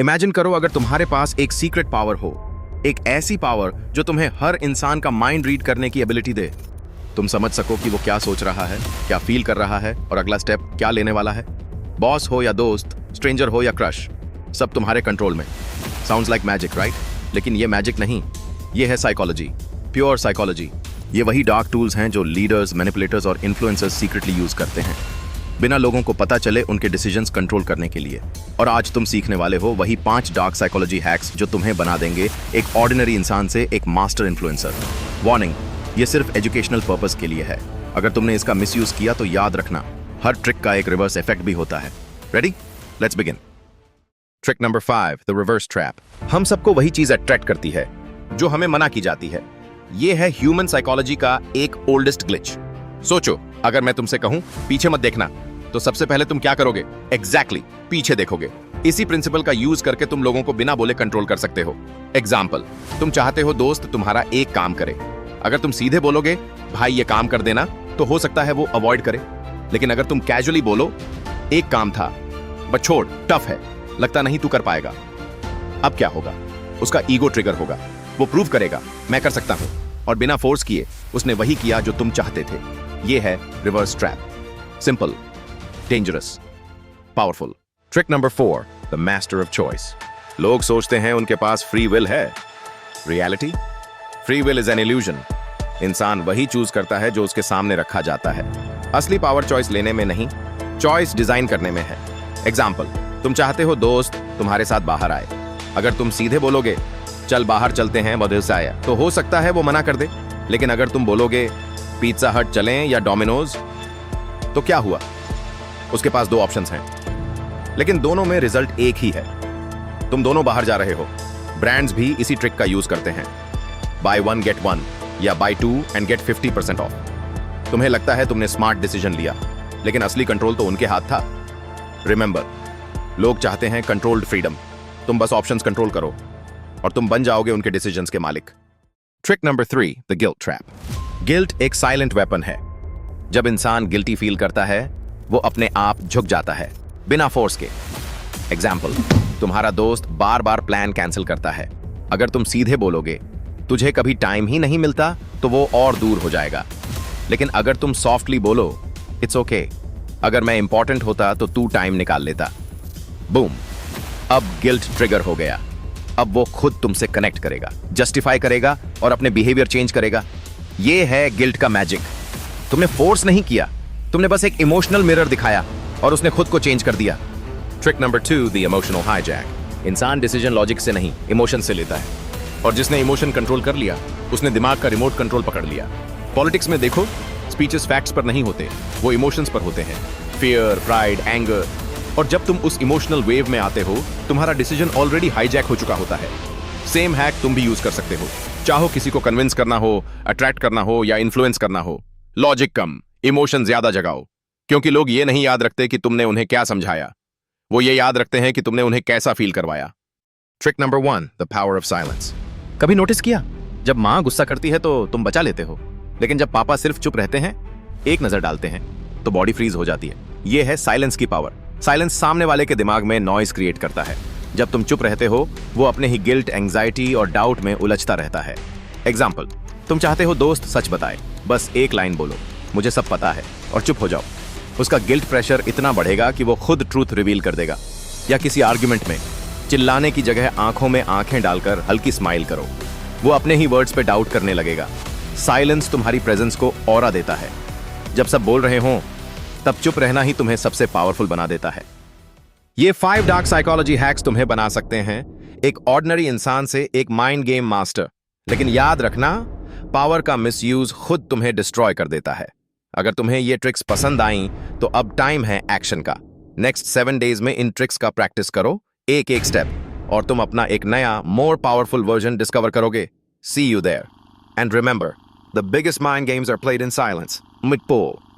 Imagine करो अगर तुम्हारे पास एक सीक्रेट पावर हो, एक ऐसी पावर जो तुम्हें हर इंसान का माइंड रीड करने की एबिलिटी दे। तुम समझ सको कि वो क्या सोच रहा है, क्या फील कर रहा है और अगला स्टेप क्या लेने वाला है। बॉस हो या दोस्त, स्ट्रेंजर हो या क्रश, सब तुम्हारे कंट्रोल में। Sounds like magic, right? लेकिन ये मैजिक नहीं, ये है साइकोलॉजी, प्योर साइकोलॉजी। ये वही डार्क टूल्स हैं जो लीडर्स, मैनिपुलेटर्स और इन्फ्लुएंसर्स सीक्रेटली यूज करते हैं, बिना लोगों को पता चले उनके डिसीजंस कंट्रोल करने के लिए। और आज तुम सीखने वाले हो वही 5 डार्क साइकोलॉजी हैक्स जो तुम्हें बना देंगे एक ऑर्डिनरी इंसान से एक मास्टर इन्फ्लुएंसर। वार्निंग, ये सिर्फ एजुकेशनल पर्पस के लिए है। अगर तुमने इसका मिसयूज किया तो याद रखना, हर ट्रिक का एक रिवर्स इफेक्ट भी होता है। Ready? Let's begin. Trick number 5, the reverse trap. हम सबको वही चीज अट्रैक्ट करती है जो हमें मना की जाती है। ये है ह्यूमन साइकोलॉजी का एक ओल्डेस्ट ग्लिच। सोचो, अगर मैं तुमसे कहूं पीछे मत देखना, तो सबसे पहले तुम क्या करोगे? एग्जैक्टली, पीछे देखोगे। इसी प्रिंसिपल का यूज करके तुम लोगों को बिना बोले कंट्रोल कर सकते हो। एग्जाम्पल, तुम चाहते हो दोस्त तुम्हारा एक काम करे। अगर तुम सीधे बोलोगे भाई ये काम कर देना, तो हो सकता है वो अवॉइड करे। लेकिन अगर तुम कैजुअली बोलो एक काम था बट छोड़, टफ है, लगता नहीं तू कर पाएगा, अब क्या होगा? उसका ईगो ट्रिगर होगा। वो प्रूव करेगा मैं कर सकता हूं, और बिना फोर्स किए उसने वही किया जो तुम चाहते थे। ये है reverse trap. Simple, dangerous, powerful. Trick number 4, the master of choice. लोग सोचते हैं उनके पास फ्री विल है। Reality, free will is an illusion. इंसान वही चूज करता है जो उसके सामने रखा जाता है। असली पावर चॉइस लेने में नहीं, चॉइस डिजाइन करने में है। एग्जाम्पल, तुम चाहते हो दोस्त तुम्हारे साथ बाहर आए। अगर तुम सीधे बोलोगे चल बाहर चलते हैं मधुर से आया, तो हो सकता है वो मना कर दे। लेकिन अगर तुम बोलोगे पिज्जा हट चलें या डोमिनोज, तो क्या हुआ? उसके पास 2 ऑप्शंस हैं, लेकिन दोनों में रिजल्ट एक ही है। तुम दोनों बाहर जा रहे हो। ब्रांड्स भी इसी ट्रिक का यूज करते हैं, बाय 1 गेट 1 या बाय 2 एंड गेट 50% ऑफ। तुम्हें लगता है तुमने स्मार्ट डिसीजन लिया, लेकिन असली कंट्रोल तो उनके हाथ था। रिमेंबर, लोग चाहते हैं कंट्रोल्ड फ्रीडम। तुम बस ऑप्शंस कंट्रोल करो और तुम बन जाओगे उनके डिसीजंस के मालिक। Trick number 3, the guilt trap. Guilt एक साइलेंट वेपन है। जब इंसान गिल्टी फील करता है, वो अपने आप झुक जाता है बिना फोर्स के। एग्जाम्पल, तुम्हारा दोस्त बार बार प्लान कैंसिल करता है। अगर तुम सीधे बोलोगे तुझे कभी टाइम ही नहीं मिलता, तो वो और दूर हो जाएगा। लेकिन अगर तुम सॉफ्टली बोलो इट्स ओके, अगर मैं इंपॉर्टेंट होता तो तू टाइम निकाल लेता, बूम, अब गिल्ट ट्रिगर हो गया। अब वो खुद तुमसे कनेक्ट करेगा, जस्टिफाई करेगा और अपने बिहेवियर चेंज करेगा। ये है गिल्ट का मैजिक। तुमने फोर्स नहीं किया, तुमने बस एक इमोशनल मिरर दिखाया और उसने खुद को चेंज कर दिया। Trick number 2, the emotional hijack. इंसान डिसीजन लॉजिक से नहीं, इमोशन से लेता है, और जिसने इमोशन कंट्रोल कर लिया उसने दिमाग का रिमोट कंट्रोल पकड़ लिया। पॉलिटिक्स में देखो, स्पीचेस फैक्ट्स पर नहीं होते, वो इमोशंस पर होते हैं। Fear, pride, anger. और जब तुम उस इमोशनल वेव में आते हो, तुम्हारा डिसीजन ऑलरेडी हाईजैक हो चुका होता है। सेम हैक तुम भी यूज कर सकते हो। चाहो किसी को कन्विंस करना हो, अट्रैक्ट करना हो या इन्फ्लुएंस करना हो, लॉजिक कम, इमोशन ज्यादा जगाओ। क्योंकि लोग ये नहीं याद रखते कि तुमने उन्हें क्या समझाया, वो ये याद रखते हैं कि तुमने उन्हें कैसा फील करवाया। Trick number 1, the power of silence. कभी नोटिस किया, जब मां गुस्सा करती है तो तुम बचा लेते हो, लेकिन जब पापा सिर्फ चुप रहते हैं, एक नजर डालते हैं, तो बॉडी फ्रीज हो जाती है। यह है साइलेंस की पावर। साइलेंस सामने वाले के दिमाग में नॉइज क्रिएट करता है। जब तुम चुप रहते हो, वो अपने ही गिल्ट, एंग्जाइटी और डाउट में उलझता रहता है। एग्जाम्पल, तुम चाहते हो दोस्त सच बताए, बस एक लाइन बोलो मुझे सब पता है और चुप हो जाओ। उसका गिल्ट प्रेशर इतना बढ़ेगा कि वो खुद ट्रूथ रिवील कर देगा। या किसी आर्ग्यूमेंट में चिल्लाने की जगह आंखों में आंखें डालकर हल्की स्माइल करो, वो अपने ही वर्ड्स पे डाउट करने लगेगा। साइलेंस तुम्हारी प्रेजेंस को ऑरा देता है। जब सब बोल रहे हों, तब चुप रहना ही तुम्हें सबसे पावरफुल बना देता है। ये 5 डार्क साइकोलॉजी हैक्स तुम्हें बना सकते हैं एक ऑर्डिनरी इंसान से एक माइंड गेम मास्टर। लेकिन याद रखना, पावर का मिसयूज खुद तुम्हें डिस्ट्रॉय कर देता है। अगर तुम्हें ये ट्रिक्स पसंद आई, तो अब टाइम है एक्शन का। नेक्स्ट 7 डेज में इन ट्रिक्स का प्रैक्टिस करो, एक एक स्टेप, और तुम अपना एक नया, मोर पावरफुल वर्जन डिस्कवर करोगे। See you there. And remember, the biggest mind games are played in silence. Mid pole.